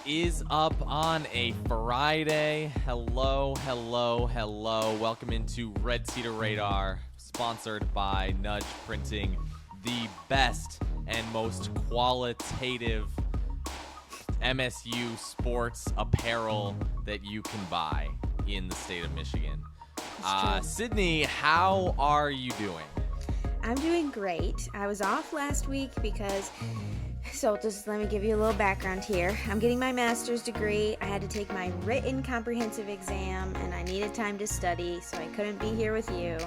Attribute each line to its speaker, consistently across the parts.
Speaker 1: is up on a Friday? Hello. Welcome into Red Cedar Radar, sponsored by Nudge Printing, the best and most qualitative MSU sports apparel that you can buy in the state of Michigan. Sydney, how are you doing?
Speaker 2: I'm doing great. I was off last week so just let me give you a little background here. I'm getting my master's degree. I had to take my written comprehensive exam, and I needed time to study, so I couldn't be here with you.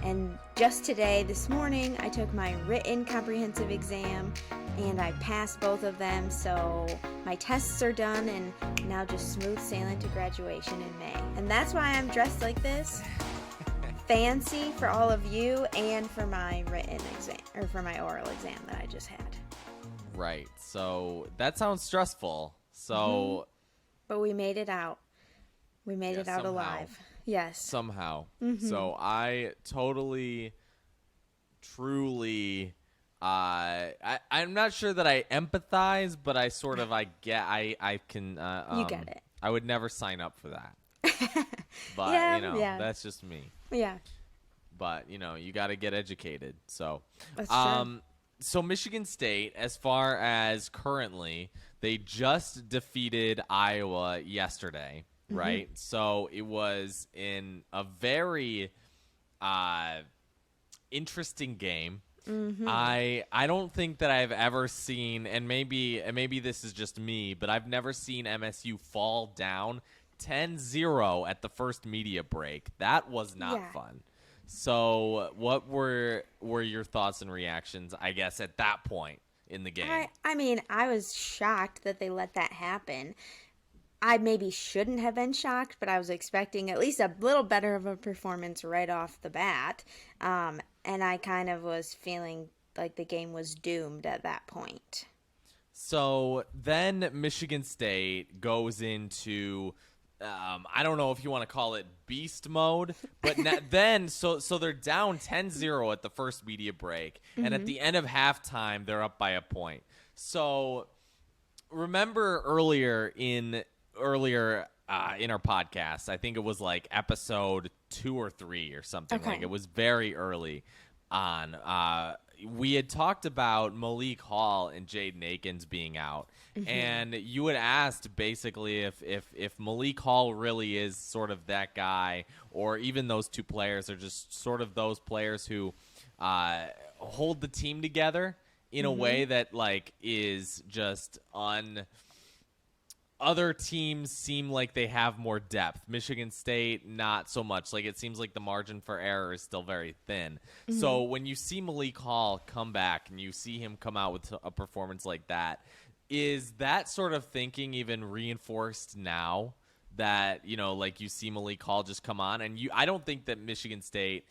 Speaker 2: And just today, this morning, I took my written comprehensive exam, and I passed both of them, so my tests are done, and now just smooth sailing to graduation in May. And that's why I'm dressed like this. Fancy for all of you and for my written exam, or for my oral exam that I just had.
Speaker 1: Right. So that sounds stressful. So,
Speaker 2: but we made it out. We made it out alive. Yes.
Speaker 1: Somehow. So I totally, truly, I'm not sure that I empathize, but I sort of, I can.
Speaker 2: You get it.
Speaker 1: I would never sign up for that. But, that's just me.
Speaker 2: Yeah.
Speaker 1: But, you got to get educated. So,
Speaker 2: That's true.
Speaker 1: So Michigan State, as far as currently, they just defeated Iowa yesterday, right? So it was in a very interesting game. I don't think that I've ever seen, and maybe this is just me, but I've never seen MSU fall down 10-0 at the first media break. That was not fun. So what were your thoughts and reactions, I guess, at that point in the game?
Speaker 2: I mean, I was shocked that they let that happen. I maybe shouldn't have been shocked, but I was expecting at least a little better of a performance right off the bat. And I kind of was feeling like the game was doomed at that point. So
Speaker 1: then Michigan State goes into I don't know if you want to call it beast mode, but then so they're down 10-0 at the first media break, and at the end of halftime they're up by a point. So remember earlier in our podcast, I think it was like episode 2 or 3 or something.
Speaker 2: Okay.
Speaker 1: Like it was very early on. We had talked about Malik Hall and Jaden Akins being out. And you had asked basically if Malik Hall really is sort of that guy, or even those two players are just sort of those players who hold the team together in a way that like is just other teams seem like they have more depth. Michigan State, not so much. Like, it seems like the margin for error is still very thin. So when you see Malik Hall come back and you see him come out with a performance like that, is that sort of thinking even reinforced now that, like you see Malik Hall just come on? And I don't think that Michigan State,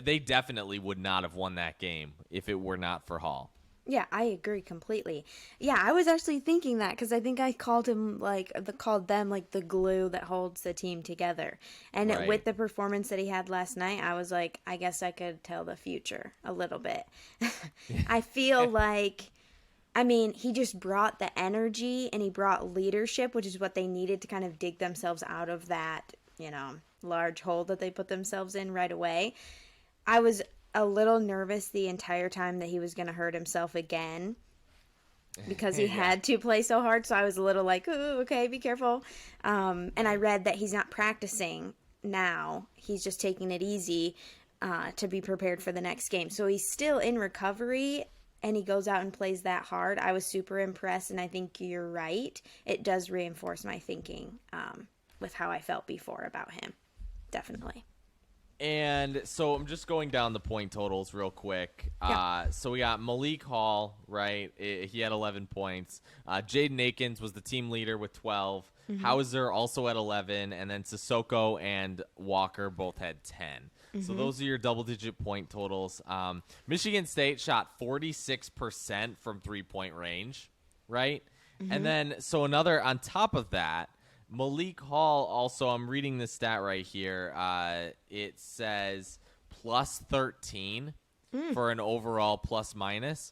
Speaker 1: they definitely would not have won that game if it were not for Hall.
Speaker 2: Yeah, I agree completely. Yeah, I was actually thinking that because I think I called them like the glue that holds the team together. And with the performance that he had last night, I was like, I guess I could tell the future a little bit. I feel like, I mean, he just brought the energy and he brought leadership, which is what they needed to kind of dig themselves out of that, large hole that they put themselves in right away. I was a little nervous the entire time that he was going to hurt himself again because he had to play so hard. So I was a little like, ooh, okay, be careful. And I read that he's not practicing now. He's just taking it easy to be prepared for the next game. So he's still in recovery and he goes out and plays that hard. I was super impressed, and I think you're right. It does reinforce my thinking with how I felt before about him. Definitely.
Speaker 1: And so I'm just going down the point totals real quick. So we got Malik Hall, right? He had 11 points. Jaden Akins was the team leader with 12. Hauser also at 11. And then Sissoko and Walker both had 10. So those are your double-digit point totals. Michigan State shot 46% from three-point range, right? And then so another on top of that, Malik Hall also, I'm reading this stat right here. It says plus 13 for an overall plus minus.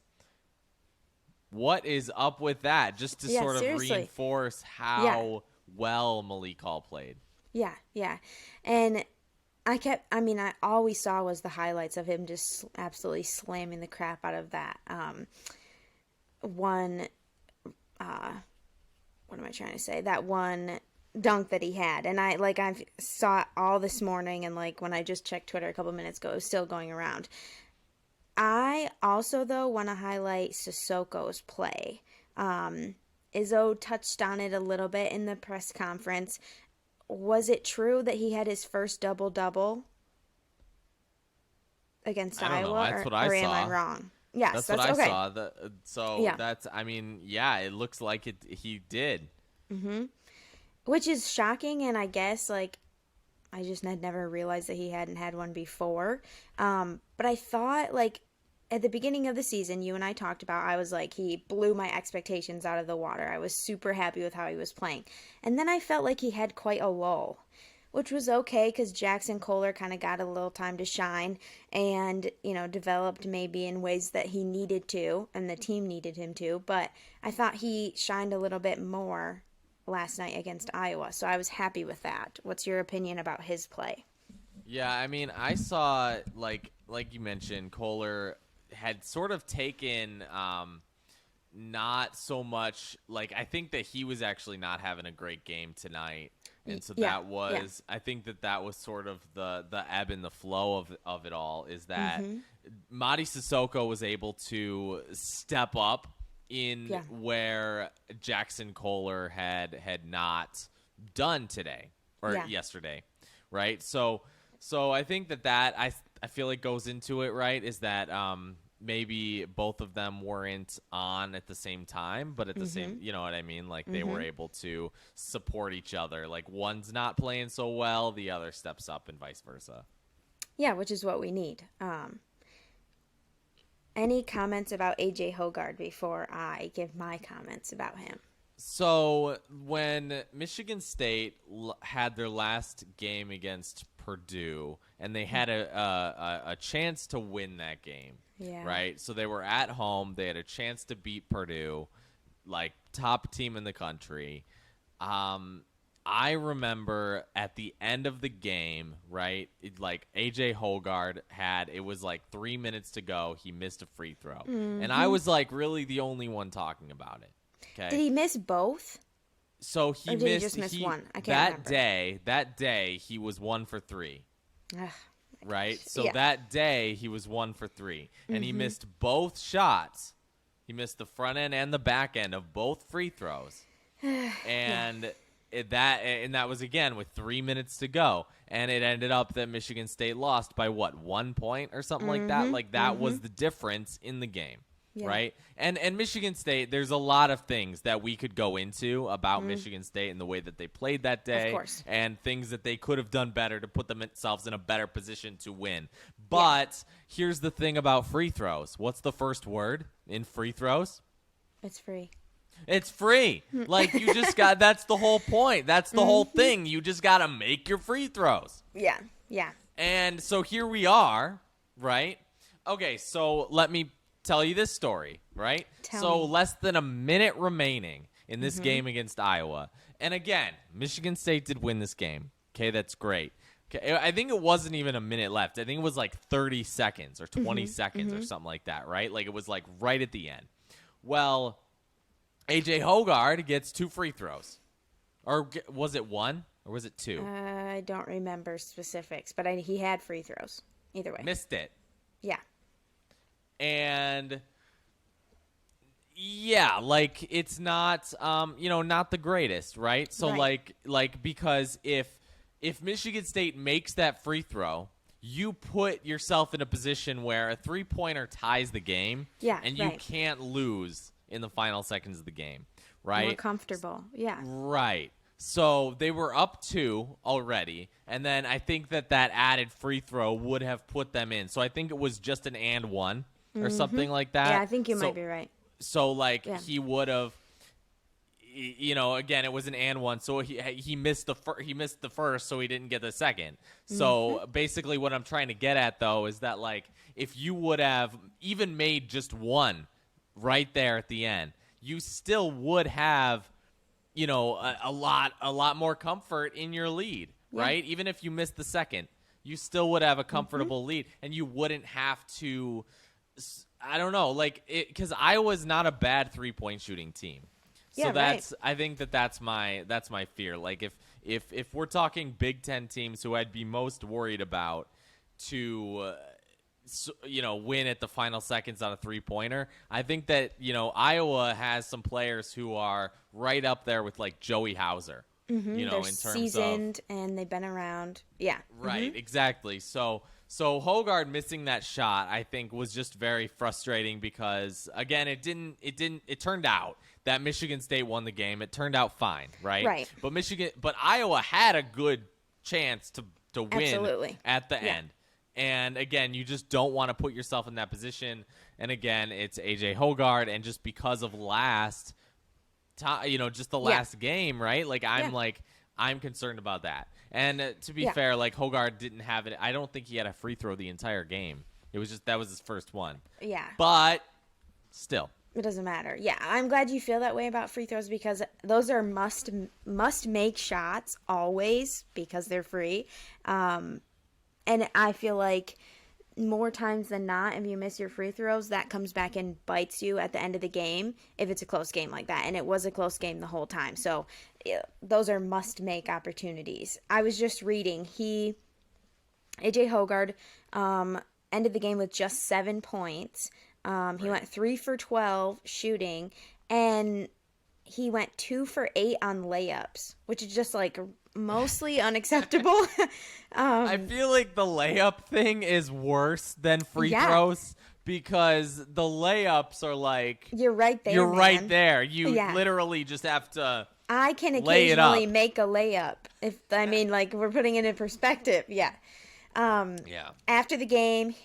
Speaker 1: What is up with that? Just to sort of
Speaker 2: seriously.
Speaker 1: reinforce how well Malik Hall played.
Speaker 2: Yeah. And I always saw was the highlights of him just absolutely slamming the crap out of that one, what am I trying to say? That one dunk that he had. And I saw it all this morning, and like when I just checked Twitter a couple minutes ago, it was still going around. I also, though, want to highlight Sissoko's play. Izzo touched on it a little bit in the press conference. Was it true that he had his first double-double against Iowa?
Speaker 1: That's what I saw.
Speaker 2: Or am I wrong? Yes,
Speaker 1: that's what
Speaker 2: okay.
Speaker 1: I saw. That's, I mean, it looks like he did.
Speaker 2: Mm-hmm. Which is shocking, and I guess, like, I just had never realized that he hadn't had one before. But I thought, like, at the beginning of the season, you and I talked about, I was like, he blew my expectations out of the water. I was super happy with how he was playing. And then I felt like he had quite a lull, which was okay because Jackson Kohler kind of got a little time to shine and, developed maybe in ways that he needed to and the team needed him to. But I thought he shined a little bit more last night against Iowa. So I was happy with that. What's your opinion about his play?
Speaker 1: Yeah, I mean, I saw, like you mentioned, Kohler had sort of taken not so much, like, I think that he was actually not having a great game tonight. And so I think that was sort of the ebb and the flow of it all, is that Mady Sissoko was able to step up in where Jackson Kohler had not done today or yesterday, right? So I think that I feel like goes into it, right, is that maybe both of them weren't on at the same time, but at the same, you know what I mean? Like they were able to support each other. Like one's not playing so well, the other steps up and vice versa.
Speaker 2: Yeah, which is what we need. Any comments about AJ Hoggard before I give my comments about him?
Speaker 1: So when Michigan State had their last game against Purdue, and they had a chance to win that game, right? So they were at home. They had a chance to beat Purdue, like top team in the country. I remember at the end of the game, right, like AJ Hoggard it was like 3 minutes to go. He missed a free throw. And I was like really the only one talking about it. Okay.
Speaker 2: Did he miss both?
Speaker 1: So he
Speaker 2: he just miss one? I can't remember.
Speaker 1: That day he was 1 for 3. Right? So
Speaker 2: Yeah.
Speaker 1: that day he was 1 for 3. And he missed both shots. He missed the front end and the back end of both free throws. And that was again with 3 minutes to go. And it ended up that Michigan State lost by 1 point or something like that? Like that was the difference in the game. Yeah. Right? And Michigan State, there's a lot of things that we could go into about Michigan State and the way that they played that day.
Speaker 2: Of course.
Speaker 1: And things that they could have done better to put themselves in a better position to win. But here's the thing about free throws. What's the first word in free throws?
Speaker 2: It's free.
Speaker 1: It's free. Like you just that's the whole point. That's the whole thing. You just got to make your free throws.
Speaker 2: Yeah.
Speaker 1: And so here we are, right? Okay, so let me tell you this story, right?
Speaker 2: Tell me.
Speaker 1: Less than a minute remaining in this game against Iowa. And again, Michigan State did win this game. Okay, that's great. Okay, I think it wasn't even a minute left. I think it was like 30 seconds or 20 seconds or something like that, right? Like it was like right at the end. Well, AJ Hoggard gets 2 free throws. Or was it 1 or was it 2?
Speaker 2: I don't remember specifics, but he had free throws. Either way.
Speaker 1: Missed it.
Speaker 2: Yeah.
Speaker 1: And yeah, like it's not not the greatest, right? So
Speaker 2: right.
Speaker 1: like because if Michigan State makes that free throw, you put yourself in a position where a 3-pointer ties the game, and you can't lose in the final seconds of the game, right?
Speaker 2: More comfortable. Yeah.
Speaker 1: Right. So they were up 2 already, and then I think that added free throw would have put them in. So I think it was just an and 1. Or something like that.
Speaker 2: Yeah, I think you might be right.
Speaker 1: So, he would have, again, it was an and 1. So he missed the first, so he didn't get the second. So basically, what I'm trying to get at though is that if you would have even made just 1 right there at the end, you still would have, a lot more comfort in your lead, right? Even if you missed the second, you still would have a comfortable lead, and you wouldn't have to. I don't know, because Iowa's not a bad 3-point shooting team. So I think that's my fear. Like if we're talking Big Ten teams who I'd be most worried about to win at the final seconds on a 3-pointer, I think that Iowa has some players who are right up there with like Joey Hauser.
Speaker 2: They're
Speaker 1: in terms
Speaker 2: seasoned and they've been around. Yeah.
Speaker 1: Right, exactly. So Hogard missing that shot, I think, was just very frustrating because again, it turned out that Michigan State won the game. It turned out fine, right?
Speaker 2: Right.
Speaker 1: But Iowa had a good chance to win
Speaker 2: Absolutely.
Speaker 1: At the end. And again, you just don't want to put yourself in that position. And again, it's AJ Hogard, and just because of last game, right? I'm concerned about that. And to be fair, Hogard didn't have it. I don't think he had a free throw the entire game. It was just that was his first one.
Speaker 2: Yeah.
Speaker 1: But still,
Speaker 2: it doesn't matter. Yeah, I'm glad you feel that way about free throws because those are must make shots always because they're free. And I feel like more times than not, if you miss your free throws, that comes back and bites you at the end of the game if it's a close game like that. And it was a close game the whole time. So those are must-make opportunities. I was just reading. AJ Hogard ended the game with just 7 points. He went 3 for 12 shooting, and he went 2 for 8 on layups, which is just mostly unacceptable.
Speaker 1: I feel like the layup thing is worse than free throws because the layups are you're right there. You're right there. You literally just have to.
Speaker 2: I can occasionally make a layup if we're putting it in perspective. Yeah. After the game,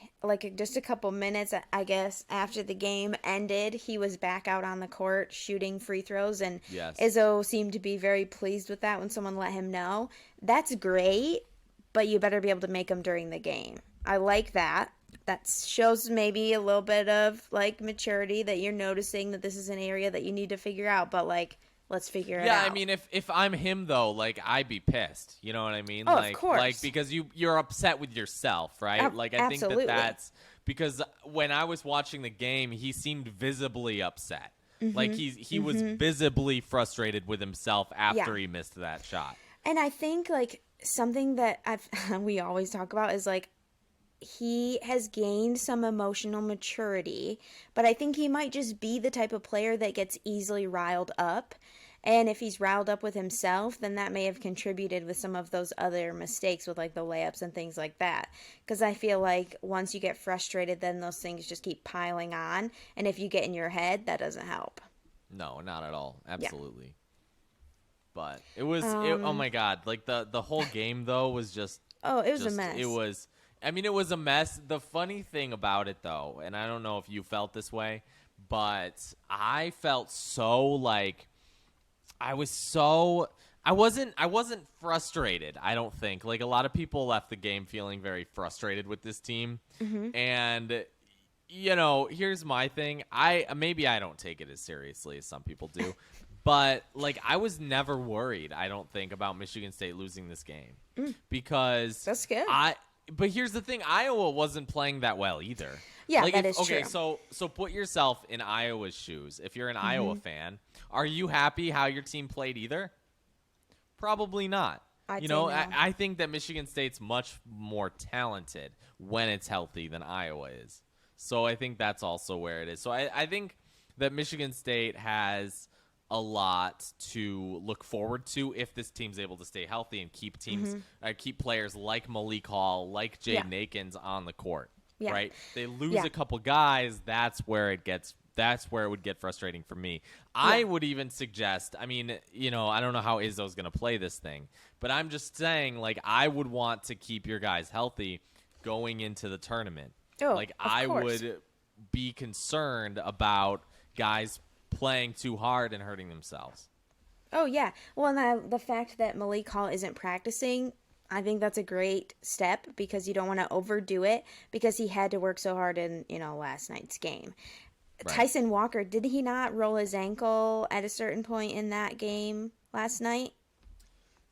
Speaker 2: just a couple minutes, I guess, after the game ended, he was back out on the court shooting free throws, and Izzo seemed to be very pleased with that when someone let him know. That's great, but you better be able to make them during the game. I like that. That shows maybe a little bit of, maturity that you're noticing that this is an area that you need to figure out, but, let's figure it out.
Speaker 1: Yeah, I mean, if I'm him, though, I'd be pissed. You know what I mean?
Speaker 2: Oh, of course.
Speaker 1: Because you're upset with yourself, right? I think that's because when I was watching the game, he seemed visibly upset. Mm-hmm. He was visibly frustrated with himself after he missed that shot.
Speaker 2: And I think, something that we always talk about is, he has gained some emotional maturity, but I think he might just be the type of player that gets easily riled up. And if he's riled up with himself, then that may have contributed with some of those other mistakes with the layups and things like that. Because I feel like once you get frustrated, then those things just keep piling on. And if you get in your head, that doesn't help.
Speaker 1: No, not at all. Absolutely. Yeah. But it was, oh my God. The whole game, though, was just.
Speaker 2: Oh, it was a mess.
Speaker 1: It was a mess. The funny thing about it, though, and I don't know if you felt this way, but I felt so I wasn't frustrated, I don't think. A lot of people left the game feeling very frustrated with this team. Mm-hmm. And here's my thing. Maybe I don't take it as seriously as some people do. But I was never worried, I don't think, about Michigan State losing this game. Because
Speaker 2: that's good.
Speaker 1: But here's the thing, Iowa wasn't playing that well either.
Speaker 2: Yeah, that is true.
Speaker 1: Okay, so put yourself in Iowa's shoes. If you're an Iowa fan, are you happy how your team played either? Probably not. I think that Michigan State's much more talented when it's healthy than Iowa is. So I think that's also where it is. So I think that Michigan State has a lot to look forward to if this team's able to stay healthy and keep keep players like Malik Hall, like Jaden Akins on the court. Yeah. Right? They lose a couple guys, that's where it would get frustrating for me. Yeah. I would even suggest, I don't know how Izzo's going to play this thing, but I'm just saying, I would want to keep your guys healthy going into the tournament.
Speaker 2: Oh,
Speaker 1: I would be concerned about guys playing too hard and hurting themselves.
Speaker 2: Oh, yeah. Well, and the fact that Malik Hall isn't practicing, I think that's a great step because you don't want to overdo it because he had to work so hard in, last night's game.
Speaker 1: Right.
Speaker 2: Tyson Walker, did he not roll his ankle at a certain point in that game last night?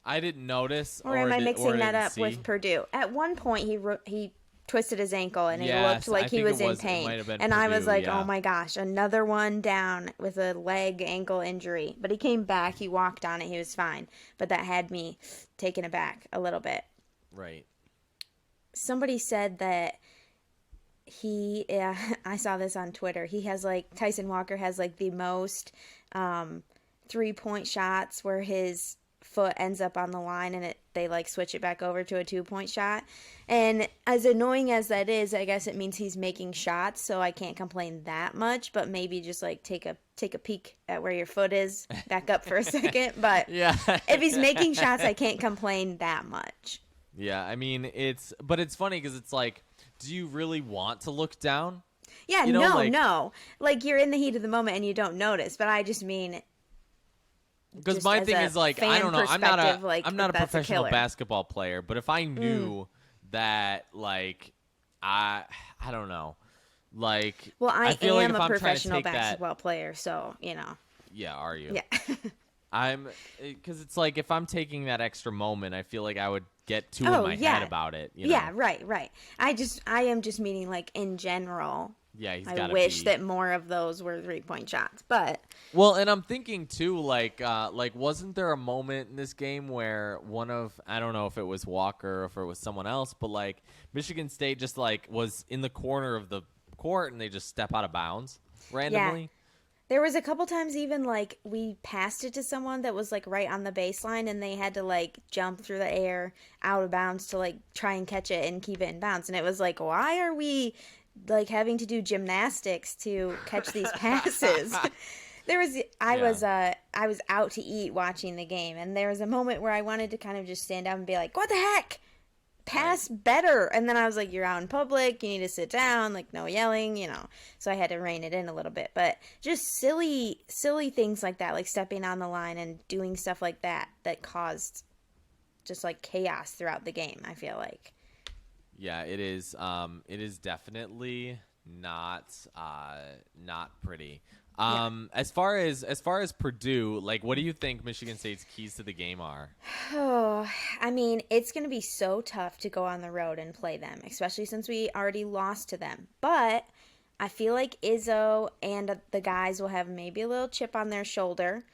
Speaker 1: I didn't notice,
Speaker 2: Or am I mixing that
Speaker 1: didn't
Speaker 2: up
Speaker 1: see.
Speaker 2: with Purdue? At one point, he twisted his ankle and it
Speaker 1: Yes,
Speaker 2: looked like
Speaker 1: I
Speaker 2: he
Speaker 1: think
Speaker 2: was
Speaker 1: it
Speaker 2: in pain.
Speaker 1: might have been
Speaker 2: And I was
Speaker 1: Purdue,
Speaker 2: like,
Speaker 1: yeah.
Speaker 2: oh my gosh, another one down with a leg ankle injury. But he came back, he walked on it, he was fine. But that had me taken aback a little bit.
Speaker 1: Right.
Speaker 2: Somebody said that I saw this on Twitter. Tyson Walker has like the most 3-point shots where his foot ends up on the line and they like switch it back over to a 2-point shot. And as annoying as that is, I guess it means he's making shots, so I can't complain that much, but maybe just like take a peek at where your foot is, back up for a second. But
Speaker 1: Yeah.
Speaker 2: if he's making shots, I can't complain that much.
Speaker 1: Yeah, I mean, it's funny because it's like, do you really want to look down?
Speaker 2: Yeah,
Speaker 1: You know,
Speaker 2: no. Like, you're in the heat of the moment and you don't notice, but I just mean,
Speaker 1: because
Speaker 2: just
Speaker 1: my
Speaker 2: as
Speaker 1: thing
Speaker 2: a
Speaker 1: is like, I
Speaker 2: fan
Speaker 1: don't know, I'm
Speaker 2: perspective, like,
Speaker 1: not a
Speaker 2: that's a
Speaker 1: professional
Speaker 2: killer.
Speaker 1: basketball player, but if I knew that, like, I don't know, like,
Speaker 2: Well, I
Speaker 1: feel like
Speaker 2: am
Speaker 1: if
Speaker 2: a
Speaker 1: I'm trying to
Speaker 2: professional
Speaker 1: take that-
Speaker 2: basketball player, so,
Speaker 1: Yeah, are you?
Speaker 2: Yeah.
Speaker 1: Because it's like if I'm taking that extra moment, I feel like I would get too
Speaker 2: Oh,
Speaker 1: in my
Speaker 2: yeah.
Speaker 1: head about it. You
Speaker 2: Yeah,
Speaker 1: know?
Speaker 2: right. I am just meaning, like, in general.
Speaker 1: Yeah, he's
Speaker 2: I
Speaker 1: got to
Speaker 2: wish
Speaker 1: be.
Speaker 2: that more of those were 3-point shots, but
Speaker 1: Well, and I'm thinking too, like wasn't there a moment in this game where I don't know if it was Walker or if it was someone else, but like Michigan State just like was in the corner of the court and they just step out of bounds randomly?
Speaker 2: there was a couple times even like we passed it to someone that was like right on the baseline and they had to like jump through the air out of bounds to like try and catch it and keep it in bounds. And it was like, why are we like having to do gymnastics to catch these passes? I was out to eat watching the game, and there was a moment where I wanted to kind of just stand up and be like, what the heck? Pass better. And then I was like, you're out in public, you need to sit down, like no yelling, so I had to rein it in a little bit. But just silly things like that, like stepping on the line and doing stuff like that caused just like chaos throughout the game, I feel like.
Speaker 1: Yeah, it is definitely not pretty. As far as Purdue, like, what do you think Michigan State's keys to the game are?
Speaker 2: Oh, I mean, it's going to be so tough to go on the road and play them, especially since we already lost to them. But I feel like Izzo and the guys will have maybe a little chip on their shoulder.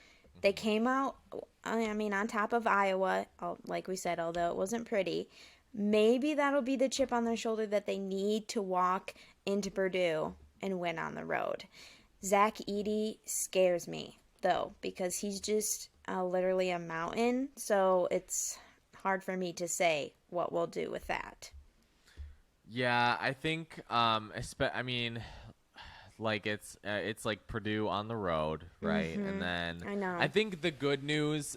Speaker 2: They came out, I mean, on top of Iowa, like we said, although it wasn't pretty. Maybe that'll be the chip on their shoulder that they need to walk into Purdue and win on the road. Zach Edey scares me, though, because he's just literally a mountain, so it's hard for me to say what we'll do with that.
Speaker 1: Yeah, I think, I mean, like it's like Purdue on the road, right?
Speaker 2: Mm-hmm.
Speaker 1: And then
Speaker 2: I know.
Speaker 1: I think the good news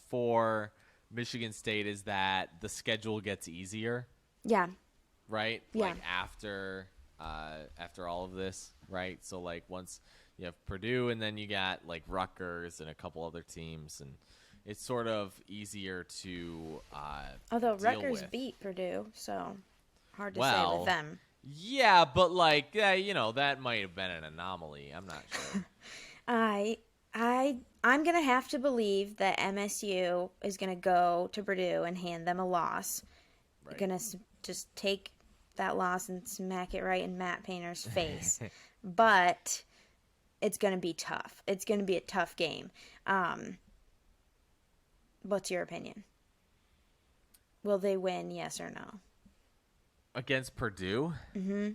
Speaker 1: for Michigan State is that the schedule gets easier.
Speaker 2: Yeah.
Speaker 1: Right?
Speaker 2: Yeah.
Speaker 1: Like after all of this, right? So like once you have Purdue and then you got like Rutgers and a couple other teams, and it's sort of easier to
Speaker 2: Although
Speaker 1: deal
Speaker 2: Rutgers
Speaker 1: with.
Speaker 2: beat Purdue, so hard to say with them.
Speaker 1: Yeah, but like that might have been an anomaly. I'm not sure.
Speaker 2: I'm going to have to believe that MSU is going to go to Purdue and hand them a loss.
Speaker 1: Right.
Speaker 2: Going to just take that loss and smack it right in Matt Painter's face. But it's going to be tough. It's going to be a tough game. What's your opinion? Will they win, yes or no?
Speaker 1: Against Purdue?
Speaker 2: Mm-hmm.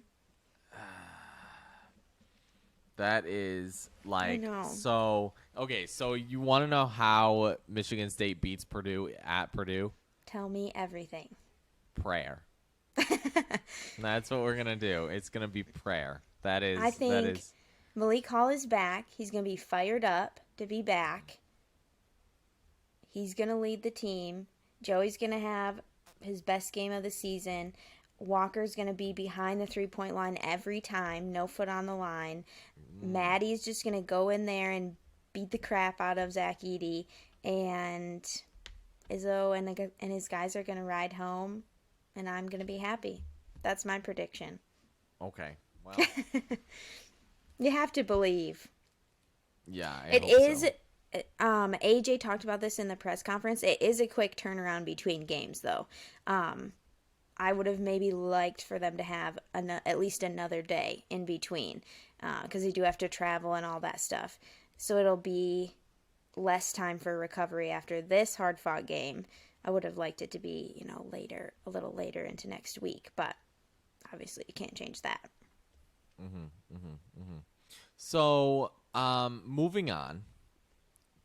Speaker 1: That is like
Speaker 2: I know.
Speaker 1: so. Okay, so you want to know how Michigan State beats Purdue at Purdue?
Speaker 2: Tell me everything.
Speaker 1: Prayer. That's what we're gonna do. It's gonna be prayer. That is.
Speaker 2: I think
Speaker 1: that is.
Speaker 2: Malik Hall is back. He's going to be fired up to be back. He's going to lead the team. Joey's going to have his best game of the season. Walker's going to be behind the 3-point line every time, no foot on the line. Maddie's just going to go in there and beat the crap out of Zach Edey. And Izzo and his guys are going to ride home, and I'm going to be happy. That's my prediction.
Speaker 1: Okay. Well.
Speaker 2: You have to believe.
Speaker 1: Yeah, I
Speaker 2: It
Speaker 1: hope
Speaker 2: is.
Speaker 1: so.
Speaker 2: AJ talked about this in the press conference. It is a quick turnaround between games, though. I would have maybe liked for them to have at least another day in between, because they do have to travel and all that stuff. So it'll be less time for recovery after this hard-fought game. I would have liked it to be, later, a little later into next week, but obviously you can't change that.
Speaker 1: So, moving on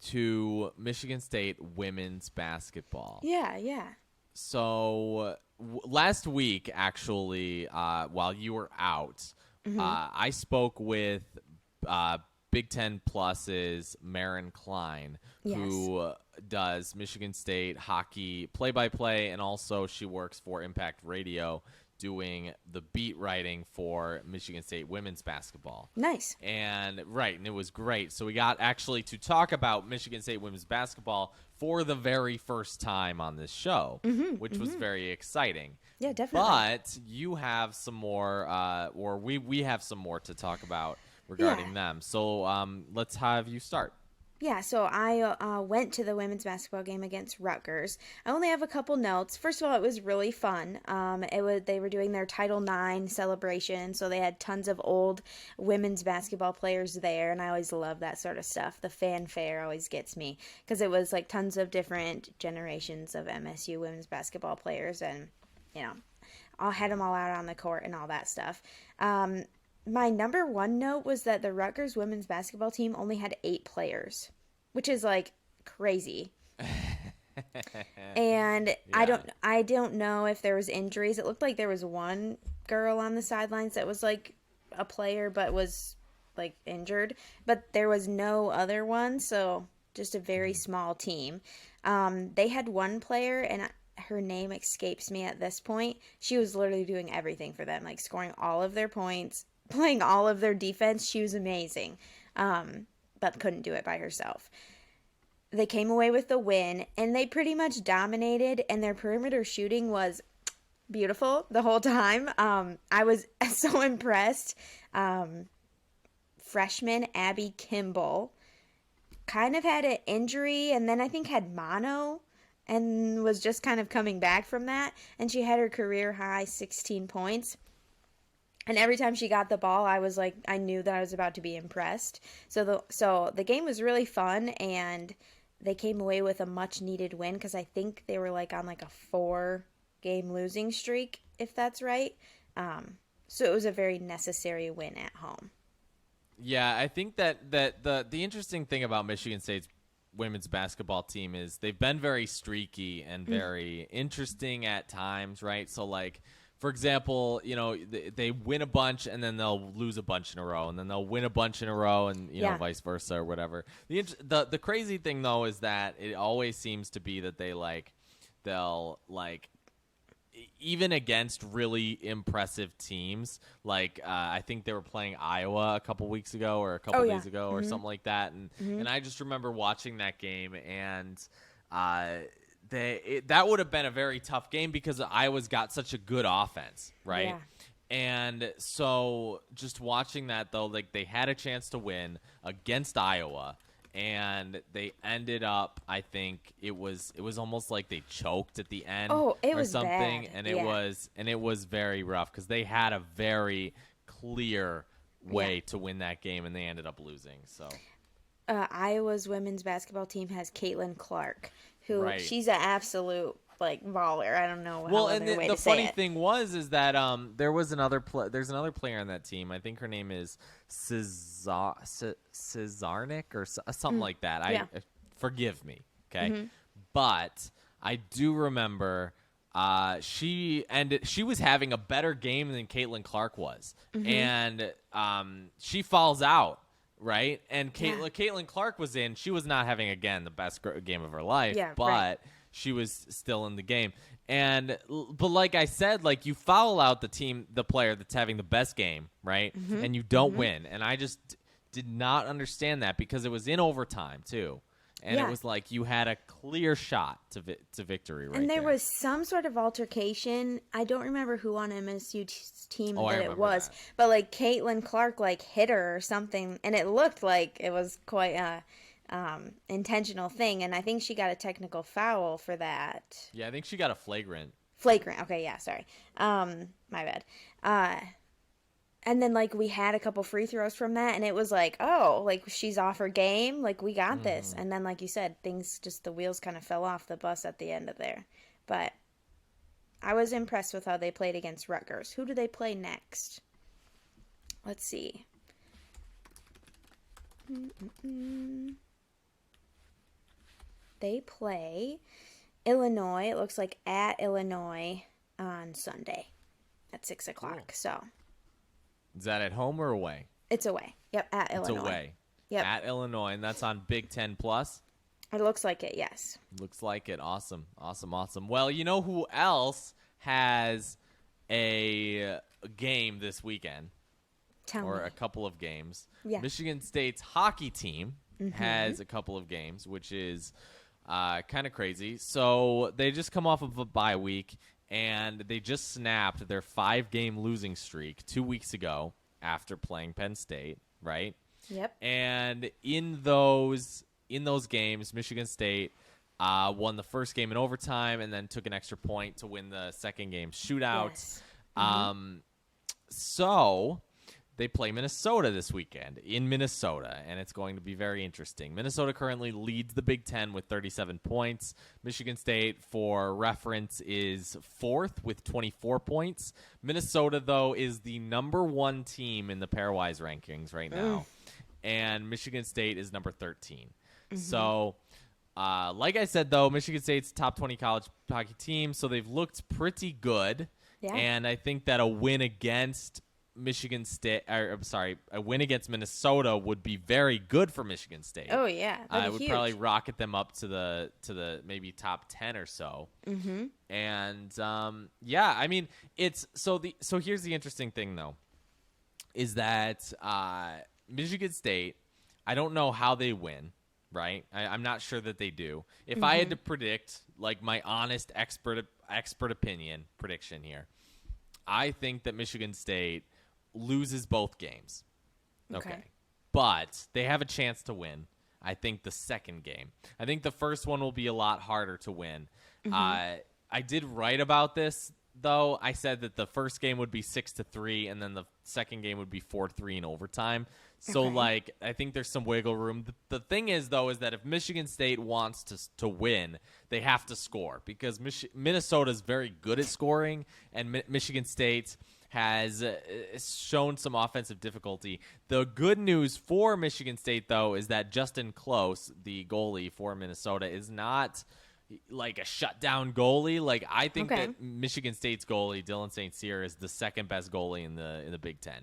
Speaker 1: to Michigan State women's basketball.
Speaker 2: Yeah.
Speaker 1: So last week, actually, while you were out, I spoke with Big Ten Plus's Marin Klein, who does Michigan State hockey play-by-play, and also she works for Impact Radio doing the beat writing for Michigan State women's basketball.
Speaker 2: Nice.
Speaker 1: And it was great. So we got actually to talk about Michigan State women's basketball for the very first time on this show, which was very exciting.
Speaker 2: Yeah, definitely.
Speaker 1: But you have some more, or we have some more to talk about regarding them. So let's have you start.
Speaker 2: Yeah, so I went to the women's basketball game against Rutgers. I only have a couple notes. First of all, it was really fun. They were doing their Title IX celebration, so they had tons of old women's basketball players there, and I always love that sort of stuff. The fanfare always gets me, because it was like tons of different generations of MSU women's basketball players, and I had them all out on the court and all that stuff. My number one note was that the Rutgers women's basketball team only had 8 players, which is like crazy. And I don't know if there was injuries. It looked like there was one girl on the sidelines that was like a player but was like injured, but there was no other one, so just a very small team. They had one player, and her name escapes me at this point. She was literally doing everything for them, like scoring all of their points, playing all of their defense. She was amazing, but couldn't do it by herself. They came away with the win, and they pretty much dominated, and their perimeter shooting was beautiful the whole time. I was so impressed. Freshman Abby Kimball kind of had an injury, and then I think had mono, and was just kind of coming back from that, and she had her career high 16 points. And every time she got the ball, I was like, I knew that I was about to be impressed. So the game was really fun, and they came away with a much needed win, because I think they were like on like a 4-game losing streak, if that's right. So it was a very necessary win at home.
Speaker 1: Yeah, I think that the interesting thing about Michigan State's women's basketball team is they've been very streaky and very interesting at times, right? So like, for example, they win a bunch and then they'll lose a bunch in a row, and then they'll win a bunch in a row, and vice versa or whatever. The crazy thing though is that it always seems to be that they'll even against really impressive teams, like I think they were playing Iowa a couple weeks ago or a couple days ago or something like that, and I just remember watching that game, and that would have been a very tough game because Iowa's got such a good offense, right?
Speaker 2: Yeah.
Speaker 1: And so just watching that, though, like they had a chance to win against Iowa, and they ended up, I think it was almost like they choked at the end
Speaker 2: or
Speaker 1: was something,
Speaker 2: bad.
Speaker 1: and it was very rough because they had a very clear way to win that game, and they ended up losing. So
Speaker 2: Iowa's women's basketball team has Caitlin Clark, who she's an absolute like baller. I don't know.
Speaker 1: Well, and the funny thing is that there's another player on that team. I think her name is Cesarnik or something like that. Forgive me, okay, but I do remember she was having a better game than Caitlin Clark was, and she falls out. Right, and Caitlin Clark was in. She was not having again the best game of her life, but she was still in the game. But like I said, like you foul out the player that's having the best game, right? And you don't win. And I just did not understand that because it was in overtime too. And it was like you had a clear shot to victory right
Speaker 2: And there
Speaker 1: there.
Speaker 2: was some sort of altercation. I don't remember who on MSU's team that it was.
Speaker 1: That.
Speaker 2: But, like, Caitlin Clark, like, hit her or something. And it looked like it was quite a intentional thing. And I think she got a technical foul for that.
Speaker 1: Yeah, I think she got a flagrant.
Speaker 2: Flagrant. Okay, yeah, sorry. My bad. And then, like, we had a couple free throws from that, and it was like, oh, like, she's off her game. Like, we got this. And then, like you said, the wheels kind of fell off the bus at the end of there. But I was impressed with how they played against Rutgers. Who do they play next? Let's see. They play Illinois. It looks like at Illinois on Sunday at 6 o'clock.
Speaker 1: Cool.
Speaker 2: So...
Speaker 1: Is that at home or away?
Speaker 2: It's away. Yep, at Illinois.
Speaker 1: It's away.
Speaker 2: Yep.
Speaker 1: At Illinois, and that's on Big Ten Plus?
Speaker 2: It looks like it, yes.
Speaker 1: Looks like it. Awesome. Well, you know who else has a game this weekend? Or a couple of games.
Speaker 2: Yeah.
Speaker 1: Michigan State's hockey team has a couple of games, which is kind of crazy. So they just come off of a bye week, and they just snapped their 5-game losing streak 2 weeks ago after playing Penn State, right?
Speaker 2: Yep.
Speaker 1: And in those games, Michigan State won the first game in overtime and then took an extra point to win the second game shootout.
Speaker 2: Yes.
Speaker 1: So they play Minnesota this weekend in Minnesota, and it's going to be very interesting. Minnesota currently leads the Big Ten with 37 points. Michigan State, for reference, is fourth with 24 points. Minnesota, though, is the number 1 team in the pairwise rankings right now, and Michigan State is number 13. So, like I said, though, Michigan State's top 20 college hockey team, so they've looked pretty good, and I think that a win against a win against Minnesota would be very good for Michigan State.
Speaker 2: Oh yeah,
Speaker 1: I would probably rocket them up to the maybe top 10 or so. And I mean, so here's the interesting thing though, is that Michigan State, I don't know how they win, right? I'm not sure that they do. If I had to predict, like my honest expert opinion prediction here, I think that Michigan State loses both games. Okay. But they have a chance to win, I think, the second game. I think the first one will be a lot harder to win. I did write about this, though. I said that the first game would be 6-3, and then the second game would be 4-3 in overtime. So, like, I think there's some wiggle room. The thing is, though, is that if Michigan State wants to win, they have to score, because Minnesota is very good at scoring, and Michigan State has shown some offensive difficulty. The good news for Michigan State, though, is that Justin Close, the goalie for Minnesota, is not like a shutdown goalie. Like, I think that Michigan State's goalie, Dylan St. Cyr, is the second best goalie in the Big Ten,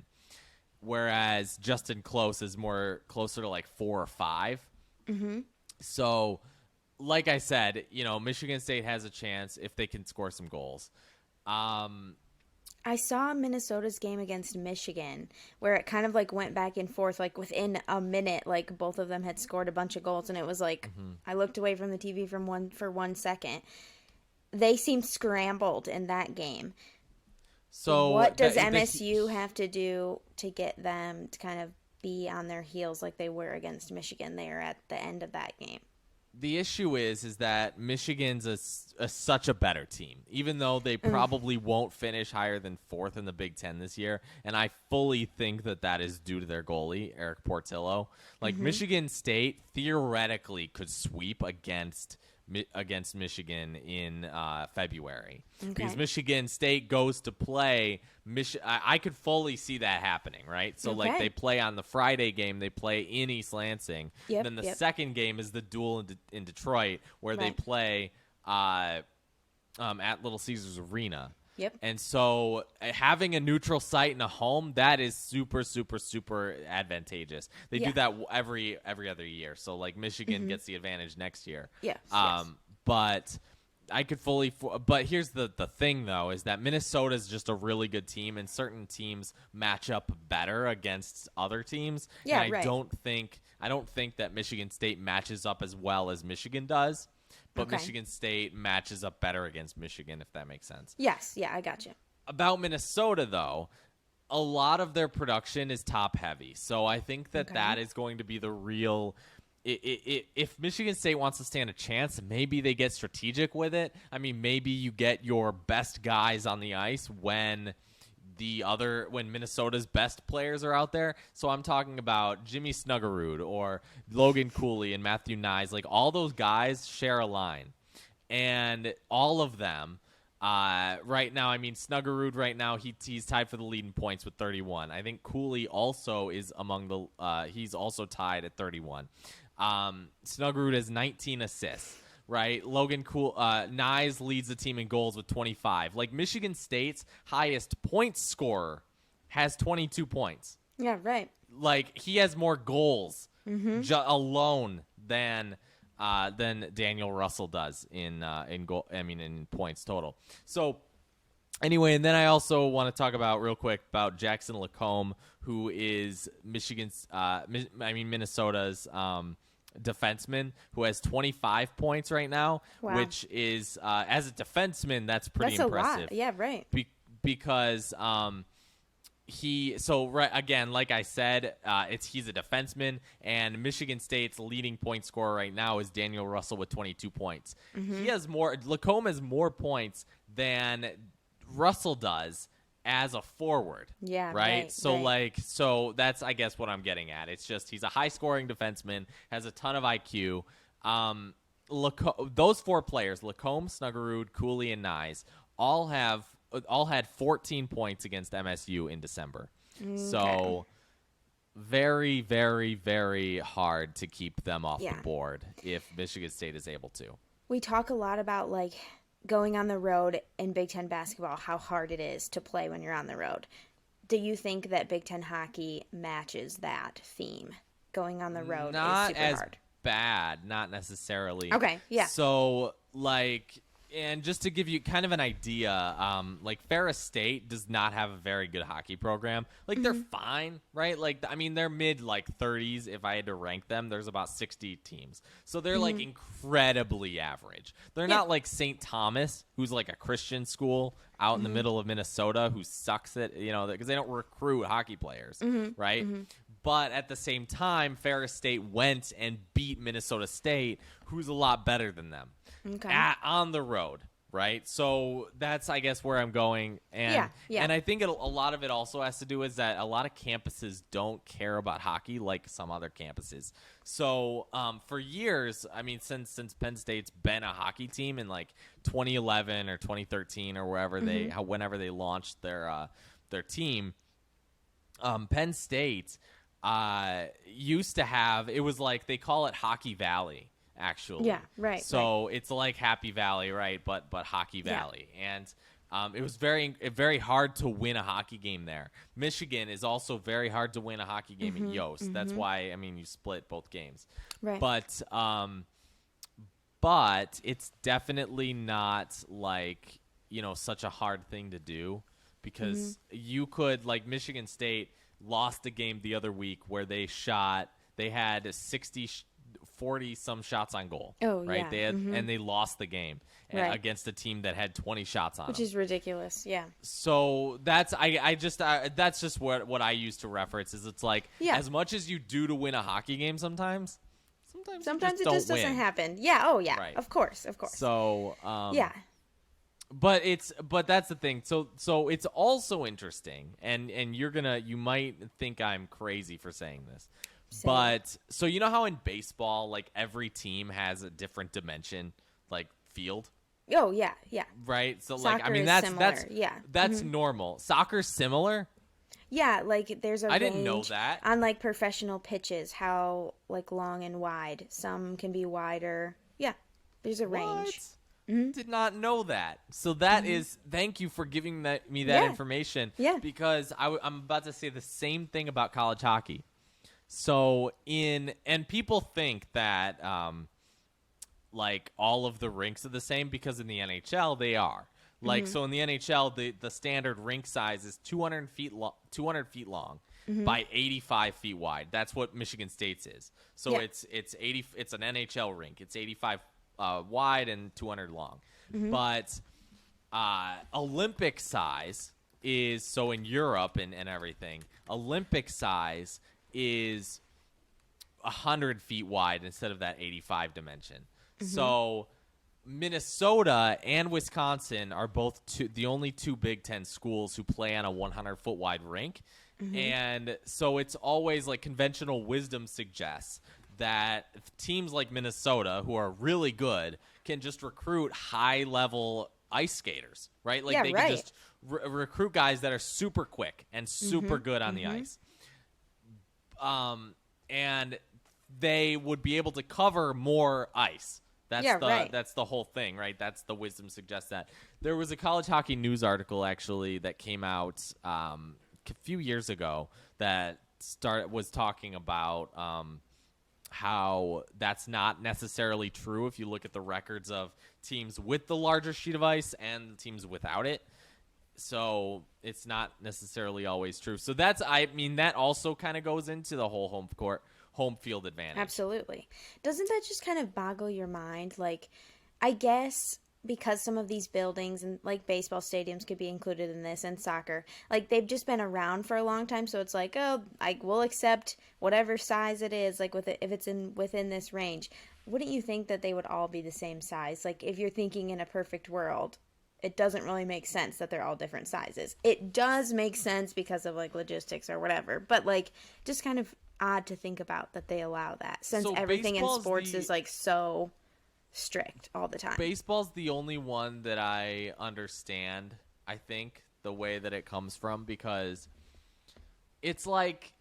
Speaker 1: whereas Justin Close is more closer to like 4 or 5. So, like I said, you know, Michigan State has a chance if they can score some goals.
Speaker 2: I saw Minnesota's game against Michigan where it kind of like went back and forth, like within a minute, like both of them had scored a bunch of goals, and it was like I looked away from the TV for 1 second. They seemed scrambled in that game. So what does MSU have to do to get them to kind of be on their heels like they were against Michigan there at the end of that game?
Speaker 1: The issue is that Michigan's such a better team, even though they probably won't finish higher than 4th in the Big Ten this year. And I fully think that is due to their goalie, Eric Portillo. Like, Michigan State theoretically could sweep against Michigan in February, because Michigan State goes to play I could fully see that happening, right? So like they play on the Friday game, they play in East Lansing. Then the second game is the duel in Detroit, where they play at Little Caesars Arena. And so having a neutral site and a home, that is super, super, super advantageous. They do that every other year. So like Michigan gets the advantage next year. But I could fully, but here's the thing though, is that Minnesota is just a really good team, and certain teams match up better against other teams.
Speaker 2: Yeah,
Speaker 1: and I
Speaker 2: right.
Speaker 1: don't think that Michigan State matches up as well as Michigan does, but
Speaker 2: Okay.
Speaker 1: Michigan State matches up better against Michigan, if that makes sense.
Speaker 2: Yes, yeah, I got you.
Speaker 1: About Minnesota though, a lot of their production is top heavy, so I think that is going to be the real. If Michigan State wants to stand a chance, maybe they get strategic with it. I mean, maybe you get your best guys on the ice when Minnesota's best players are out there. So I'm talking about Jimmy Snuggerud or Logan Cooley and Matthew Nyes. Like, all those guys share a line. And all of them right now, I mean, Snuggerud right now, he's tied for the lead in points with 31. I think Cooley also is among the he's also tied at 31. Snuggerud has 19 assists, right? Nyes leads the team in goals with 25. Like, Michigan State's highest point scorer has 22 points.
Speaker 2: Yeah, right.
Speaker 1: Like, he has more goals alone than Daniel Russell does in points total. So anyway, and then I also want to talk about real quick about Jackson Lacombe, who is Minnesota's defenseman, who has 25 points right now, which is as a defenseman, that's pretty impressive.
Speaker 2: A lot. Yeah, right.
Speaker 1: Because again, like I said, he's a defenseman, and Michigan State's leading point scorer right now is Daniel Russell with 22 points. He has Lacombe has more points than Russell does as a forward.
Speaker 2: Yeah,
Speaker 1: right. So
Speaker 2: right.
Speaker 1: So that's, I guess, what I'm getting at. It's just he's a high scoring defenseman, has a ton of IQ. Those four players, Lacombe, Snuggerud, Cooley, and Nyes, all had 14 points against MSU in December. Okay. So very, very, very hard to keep them off the board if Michigan State is able to.
Speaker 2: We talk a lot about, like, going on the road in Big Ten basketball, how hard it is to play when you're on the road. Do you think that Big Ten hockey matches that theme? Going on the road is super hard.
Speaker 1: Bad, not necessarily.
Speaker 2: Okay, yeah.
Speaker 1: So, and just to give you kind of an idea, Ferris State does not have a very good hockey program. They're fine, right? They're mid 30s. If I had to rank them, there's about 60 teams. So they're incredibly average. They're not like St. Thomas, who's like a Christian school out in the middle of Minnesota, who sucks at, because they don't recruit hockey players, right? But at the same time, Ferris State went and beat Minnesota State, who's a lot better than them. Okay. On the road, right? So that's, I guess, where I'm going. And and I think a lot of it also has to do with that a lot of campuses don't care about hockey like some other campuses. So for years, since Penn State's been a hockey team in 2011 or 2013 or whenever they launched their team, Penn State used to have, it was they call it Hockey Valley. Actually,
Speaker 2: yeah, right.
Speaker 1: So it's like Happy Valley, right? But Hockey Valley, and it was very hard to win a hockey game there. Michigan is also very hard to win a hockey game in Yost. That's why you split both games,
Speaker 2: right?
Speaker 1: But it's definitely not such a hard thing to do, because you could, Michigan State lost a game the other week where they had 40 some shots on goal.
Speaker 2: Oh,
Speaker 1: right?
Speaker 2: Yeah.
Speaker 1: They had, and they lost the game against a team that had 20 shots on
Speaker 2: which
Speaker 1: them.
Speaker 2: Is ridiculous. Yeah.
Speaker 1: So that's that's just what I use to reference, is it's as much as you do to win a hockey game sometimes it just
Speaker 2: doesn't happen. Yeah. Oh yeah. Right. Of course.
Speaker 1: So
Speaker 2: yeah.
Speaker 1: But that's the thing. So it's also interesting, and you might think I'm crazy for saying this. But so how in baseball, every team has a different dimension, field.
Speaker 2: Oh yeah, yeah.
Speaker 1: Right. So
Speaker 2: Soccer
Speaker 1: that's normal. Soccer's similar.
Speaker 2: Yeah, there's a range.
Speaker 1: I didn't know that.
Speaker 2: On professional pitches, how long and wide. Some can be wider. Yeah, there's a range.
Speaker 1: Did not know that. So that is, thank you for giving me that information.
Speaker 2: Yeah.
Speaker 1: Because I'm about to say the same thing about college hockey. So and people think that like all of the rinks are the same, because in the NHL they are. Like, so in the NHL, the standard rink size is 200 feet long by 85 feet wide. That's what Michigan State's is. So it's an NHL rink. It's 85 wide and 200 long. But Olympic size is, so in Europe and everything, Olympic size is 100 feet wide instead of that 85 dimension. So Minnesota and Wisconsin are both the only two Big Ten schools who play on a 100-foot wide rink. And so it's always like conventional wisdom suggests that teams like Minnesota, who are really good, can just recruit high-level ice skaters, right? Like they can just recruit guys that are super quick and super good on the ice. And they would be able to cover more ice. That's the whole thing, right? That's the wisdom suggests that. There was a college hockey news article actually that came out a few years ago that was talking about how that's not necessarily true if you look at the records of teams with the larger sheet of ice and teams without it. So it's not necessarily always true. So that also kind of goes into the whole home field advantage.
Speaker 2: Absolutely. Doesn't that just kind of boggle your mind? Like, I guess because some of these buildings and like baseball stadiums could be included in this, and soccer, like they've just been around for a long time. So it's like, oh, we'll accept whatever size it is, like if it's within this range. Wouldn't you think that they would all be the same size? Like if you're thinking in a perfect world, it doesn't really make sense that they're all different sizes. It does make sense because of like logistics or whatever, but like just kind of odd to think about that they allow that, since so everything in sports is like so strict all the time.
Speaker 1: Baseball's the only one that I understand, I think, the way that it comes from, because it's like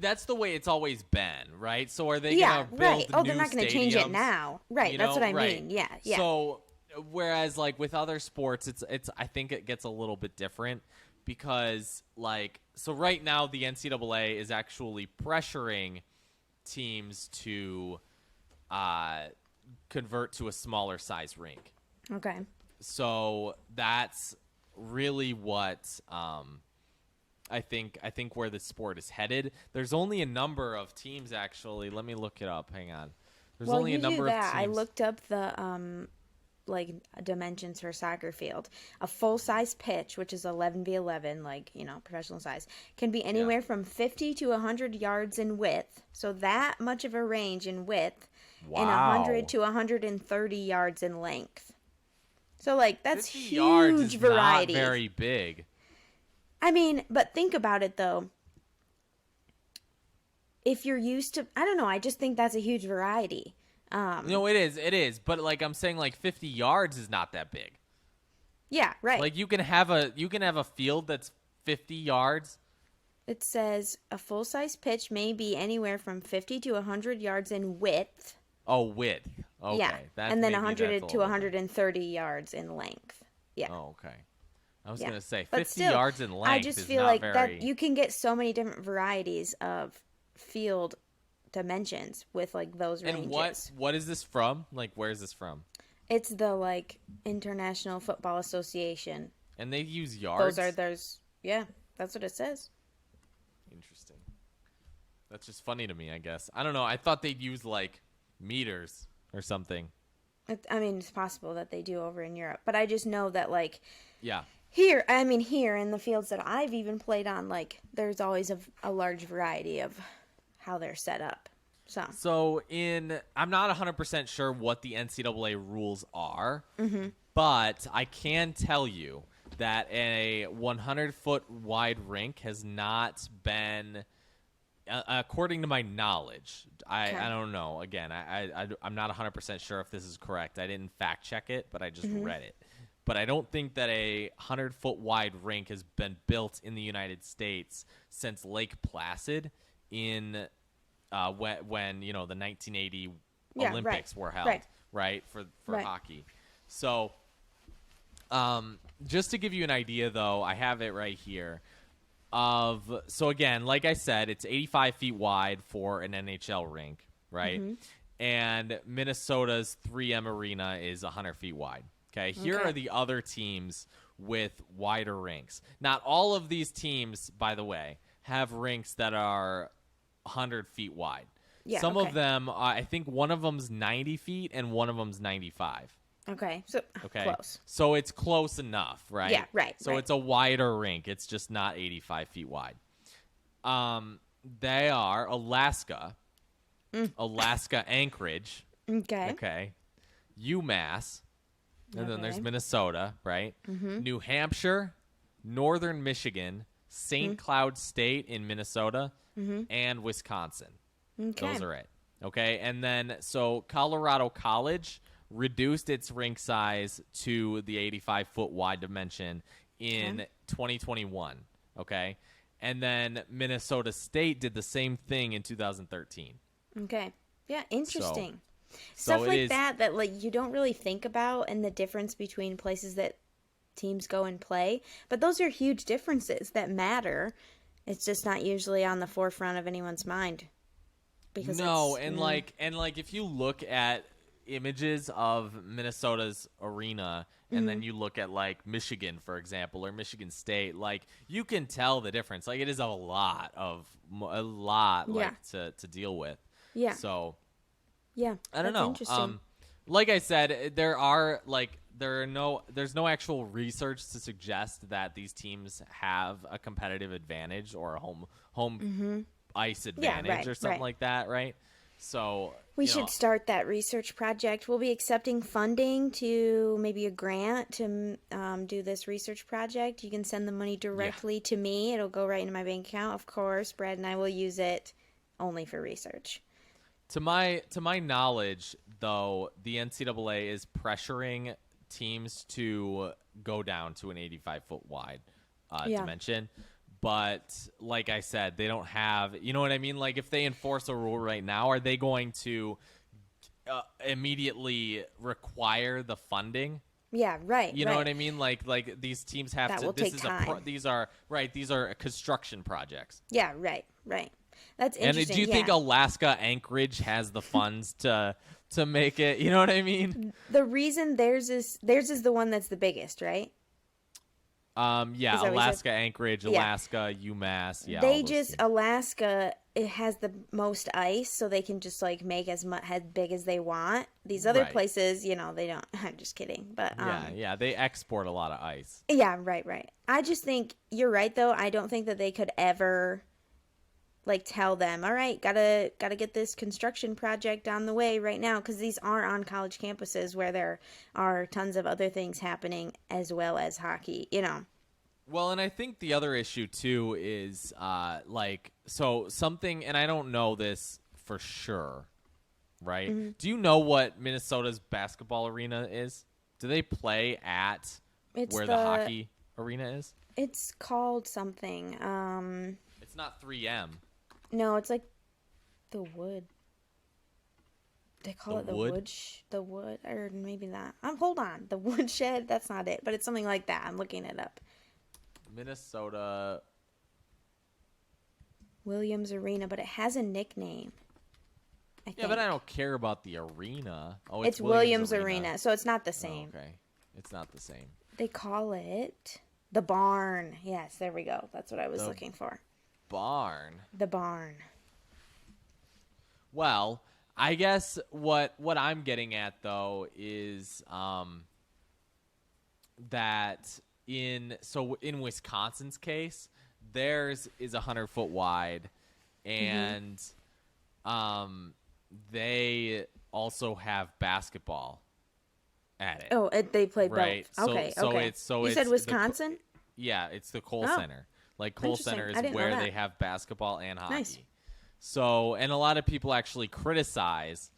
Speaker 1: that's the way it's always been, right? So are they gonna build new
Speaker 2: they're not gonna change it now, right? That's what I mean. Yeah.
Speaker 1: So whereas like with other sports, it's I think it gets a little bit different, because like, so right now the NCAA is actually pressuring teams to convert to a smaller size rink.
Speaker 2: Okay.
Speaker 1: So that's really what I think where the sport is headed. There's only a number of teams actually. Let me look it up. Hang on. There's only a number of teams.
Speaker 2: I looked up the like dimensions for a soccer field. A full-size pitch, which is 11v11, like, professional size, can be anywhere from 50 to 100 yards in width. So that much of a range in width.
Speaker 1: Wow.
Speaker 2: And 100 to 130 yards in length. So like that's
Speaker 1: 50
Speaker 2: huge
Speaker 1: yards is
Speaker 2: variety.
Speaker 1: Not very big.
Speaker 2: I mean, but think about it though. If you're used to, I don't know, I just think that's a huge variety.
Speaker 1: No, it is. But like I'm saying, like 50 yards is not that big.
Speaker 2: Yeah, right.
Speaker 1: Like you can have a field that's 50 yards.
Speaker 2: It says a full-size pitch may be anywhere from 50 to 100 yards in width.
Speaker 1: Oh, width. Okay.
Speaker 2: Yeah, and then 100 to 130 yards in length. Yeah.
Speaker 1: Oh, okay. I was gonna say 50 yards in length.
Speaker 2: I just feel like that you can get so many different varieties of field dimensions with like those ranges.
Speaker 1: And what is this from? Like, where is this from?
Speaker 2: It's the like International Football Association.
Speaker 1: And they use yards.
Speaker 2: Yeah, that's what it says.
Speaker 1: Interesting. That's just funny to me, I guess. I don't know. I thought they'd use like meters or something.
Speaker 2: I mean, it's possible that they do over in Europe, but I just know that like here in the fields that I've even played on, like there's always a large variety of how they're set up. So
Speaker 1: I'm not 100% sure what the NCAA rules are, but I can tell you that a 100-foot wide rink has not been, according to my knowledge, I don't know. Again, I'm not 100% sure if this is correct. I didn't fact check it, but I just read it. But I don't think that a 100-foot wide rink has been built in the United States since Lake Placid in when the 1980 Olympics were held, right for hockey. So just to give you an idea, though, I have it right here. So again, like I said, it's 85 feet wide for an NHL rink, right? and Minnesota's 3M Arena is 100 feet wide. Okay, here are the other teams with wider rinks. Not all of these teams, by the way, have rinks that are 100 feet wide.
Speaker 2: Yeah,
Speaker 1: Some of them, I think one of them's 90 feet and one of them's 95.
Speaker 2: Okay, so close.
Speaker 1: So it's close enough, right?
Speaker 2: Yeah, right.
Speaker 1: So it's a wider rink. It's just not 85 feet wide. They are Alaska, Alaska Anchorage, okay, UMass, and then there's Minnesota, right? New Hampshire, Northern Michigan, St. Cloud State in Minnesota, and Wisconsin.
Speaker 2: Okay.
Speaker 1: Those are it. Okay, and then so Colorado College reduced its rink size to the 85-foot wide dimension in 2021. Okay, and then Minnesota State did the same thing in 2013.
Speaker 2: Okay, yeah, interesting.
Speaker 1: So
Speaker 2: Stuff like that like you don't really think about, and the difference between places that teams go and play, but those are huge differences that matter. It's just not usually on the forefront of anyone's mind. Because
Speaker 1: like if you look at images of Minnesota's arena and then you look at like Michigan, for example, or Michigan State, like you can tell the difference. Like it is a lot like to deal with.
Speaker 2: Yeah.
Speaker 1: So
Speaker 2: yeah,
Speaker 1: I don't know.
Speaker 2: Interesting.
Speaker 1: Like I said, there's no actual research to suggest that these teams have a competitive advantage or a home ice advantage or something like that, right? So
Speaker 2: we should start that research project. We'll be accepting funding to maybe a grant to do this research project. You can send the money directly to me. It'll go right into my bank account. Of course, Brad and I will use it only for research.
Speaker 1: To my knowledge, though, the NCAA is pressuring teams to go down to an 85-foot wide dimension. But like I said, they don't have, you know what I mean? Like if they enforce a rule right now, are they going to immediately require the funding?
Speaker 2: Yeah, right.
Speaker 1: You know what I mean? Like these teams have
Speaker 2: that
Speaker 1: to.
Speaker 2: Will
Speaker 1: This
Speaker 2: take
Speaker 1: is
Speaker 2: time.
Speaker 1: These are construction projects.
Speaker 2: Yeah, right. That's interesting.
Speaker 1: And do you think Alaska Anchorage has the funds to make it? You know what I mean?
Speaker 2: The reason theirs is the one that's the biggest, right?
Speaker 1: Alaska Anchorage, Alaska, UMass,
Speaker 2: Alaska, it has the most ice, so they can just like make as big as they want. These other places, they don't. I'm just kidding, but
Speaker 1: they export a lot of ice.
Speaker 2: Yeah, right. I just think you're right, though. I don't think that they could ever like tell them, all right, gotta get this construction project on the way right now, because these are on college campuses where there are tons of other things happening as well as hockey,
Speaker 1: Well, and I think the other issue too is something, and I don't know this for sure, right? Do you know what Minnesota's basketball arena is? Do they play at where the hockey arena is?
Speaker 2: It's called something.
Speaker 1: It's not 3M.
Speaker 2: No, it's like the Wood. They call it the Wood. The Wood, or maybe not. Hold on, the Woodshed. That's not it, but it's something like that. I'm looking it up.
Speaker 1: Minnesota
Speaker 2: Williams Arena, but it has a nickname. I think.
Speaker 1: Yeah, but I don't care about the arena. Oh,
Speaker 2: it's Williams Arena, so it's not the same.
Speaker 1: Oh, okay, it's not the same.
Speaker 2: They call it the Barn. Yes, there we go. That's what I was looking for.
Speaker 1: Barn.
Speaker 2: The Barn.
Speaker 1: Well, I guess what I'm getting at though is that in Wisconsin's case, theirs is 100-foot wide, and they also have basketball at it.
Speaker 2: Oh, they play
Speaker 1: right?
Speaker 2: both. Okay, okay. You said Wisconsin?
Speaker 1: It's the Kohl Center. Like Kohl Center is where they have basketball and hockey.
Speaker 2: Nice.
Speaker 1: So, and a lot of people actually criticize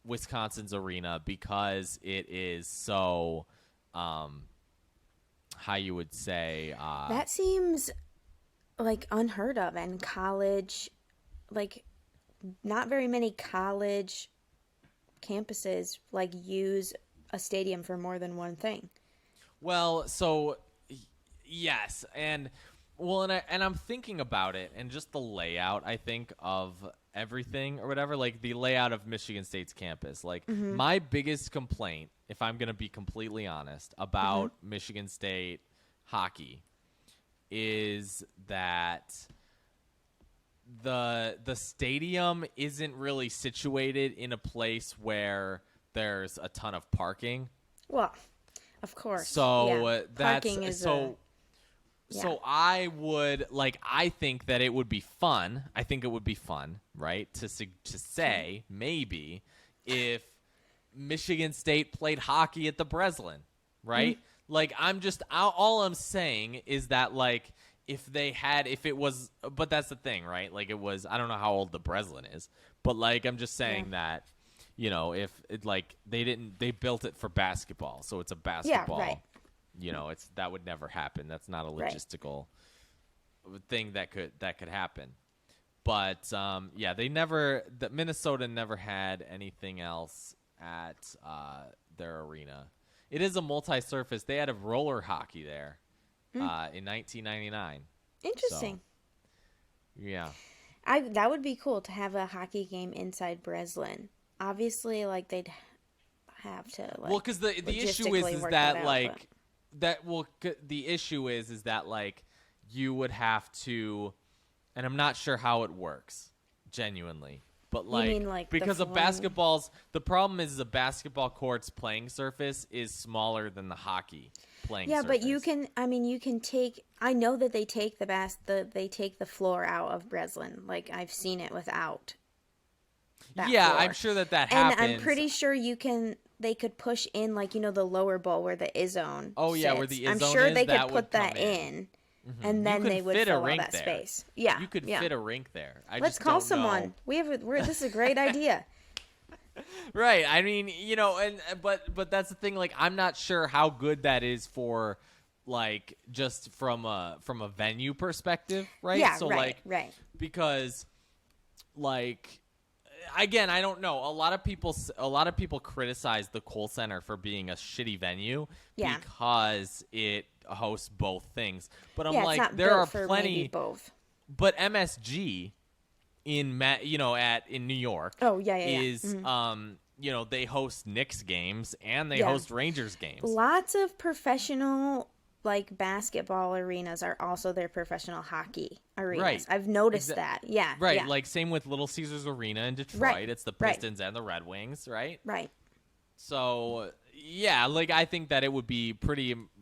Speaker 1: Wisconsin's arena because it is so, how you would say,
Speaker 2: that seems like unheard of. And college, like not very many college campuses like use a stadium for more than one thing.
Speaker 1: Well, so yes, and Well, and I'm thinking about it, and just the layout, I think, of everything or whatever, like the layout of Michigan State's campus. Like, my biggest complaint, if I'm going to be completely honest, about Michigan State hockey is that the stadium isn't really situated in a place where there's a ton of parking.
Speaker 2: Well, of course.
Speaker 1: So that's
Speaker 2: parking is
Speaker 1: so. So I would I think that it would be fun. I think it would be fun, right? To say maybe if Michigan State played hockey at the Breslin, right? Like all I'm saying is that if it was, but that's the thing, right? Like it was, I don't know how old the Breslin is, but I'm just saying that, if it they built it for basketball, so it's a basketball.
Speaker 2: Yeah, right.
Speaker 1: That would never happen. That's not a logistical thing that could happen. But Minnesota never had anything else at their arena. It is a multi-surface. They had a roller hockey there in 1999.
Speaker 2: Interesting.
Speaker 1: So, yeah.
Speaker 2: That would be cool to have a hockey game inside Breslin. Obviously, they'd have to
Speaker 1: because the issue is that the issue is that you would have to, and I'm not sure how it works genuinely, but because of basketball's, the problem is the basketball court's playing surface is smaller than the hockey playing surface.
Speaker 2: But you can take, I know that they take they take the floor out of Breslin. I've seen it without that floor.
Speaker 1: I'm sure that happens.
Speaker 2: And I'm pretty sure they could push in the lower bowl where the Izzone sits.
Speaker 1: Where the Izzone
Speaker 2: I'm sure
Speaker 1: is,
Speaker 2: they could
Speaker 1: that
Speaker 2: put that
Speaker 1: in.
Speaker 2: And then they would fill all that
Speaker 1: there.
Speaker 2: space. Yeah,
Speaker 1: you could fit a rink there.
Speaker 2: Let's call someone. This is a great idea.
Speaker 1: Right. I mean, but that's the thing. I'm not sure how good that is for, just from a venue perspective, right?
Speaker 2: Yeah.
Speaker 1: So
Speaker 2: right.
Speaker 1: Because, again, I don't know. A lot of people criticize the Kohl Center for being a shitty venue because it hosts both things. But I'm there are plenty.
Speaker 2: Both.
Speaker 1: But MSG in New York.
Speaker 2: Oh yeah.
Speaker 1: Is they host Knicks games and they host Rangers games.
Speaker 2: Lots of professional basketball arenas are also their professional hockey arenas. Right. I've noticed that. Yeah.
Speaker 1: Right.
Speaker 2: Yeah.
Speaker 1: Same with Little Caesars Arena in Detroit.
Speaker 2: Right.
Speaker 1: It's the Pistons and the Red Wings, right?
Speaker 2: Right.
Speaker 1: So, yeah, I think that it would be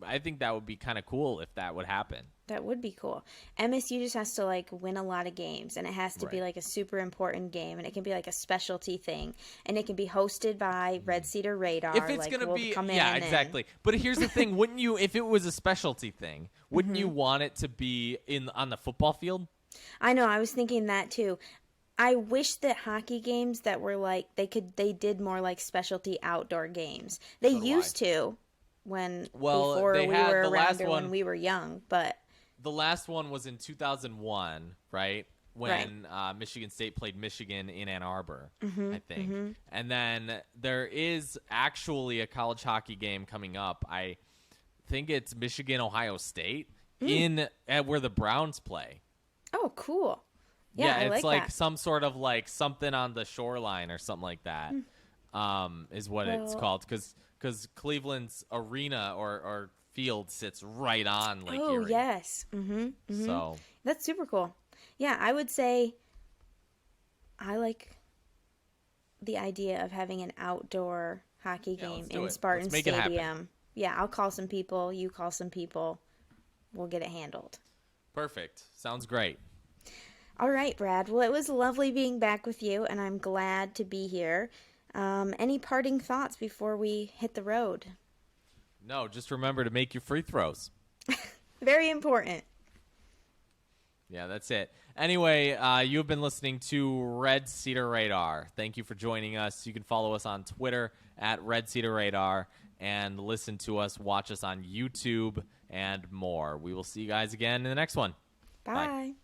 Speaker 1: I think that would be kind of cool if that would happen.
Speaker 2: That would be cool. MSU just has to win a lot of games, and it has to be a super important game, and it can be a specialty thing, and it can be hosted by Red Cedar Radar.
Speaker 1: If it's gonna be, exactly. But here's the thing: wouldn't you, if it was a specialty thing, wouldn't you want it to be on the football field?
Speaker 2: I know. I was thinking that too. I wish that hockey games that were they did more specialty outdoor games. They used to before we were around or when we were young, but.
Speaker 1: The last one was in 2001, right? When Michigan State played Michigan in Ann Arbor, I think. And then there is actually a college hockey game coming up. I think it's Michigan-Ohio State at where the Browns play.
Speaker 2: Oh, cool. Yeah,
Speaker 1: it's
Speaker 2: that.
Speaker 1: Some sort of something on the shoreline or something like that. Is what it's called. Because Cleveland's arena or field sits right on Lake Erie.
Speaker 2: Oh, yes.
Speaker 1: So
Speaker 2: that's super cool. Yeah, I would say I like the idea of having an outdoor hockey game in Spartan Stadium. Yeah, I'll call some people. You call some people. We'll get it handled.
Speaker 1: Perfect. Sounds great.
Speaker 2: All right, Brad. Well, it was lovely being back with you, and I'm glad to be here. Any parting thoughts before we hit the road?
Speaker 1: No, just remember to make your free throws.
Speaker 2: Very important.
Speaker 1: Yeah, that's it. Anyway, you've been listening to Red Cedar Radar. Thank you for joining us. You can follow us on Twitter at Red Cedar Radar and listen to us, watch us on YouTube, and more. We will see you guys again in the next one.
Speaker 2: Bye.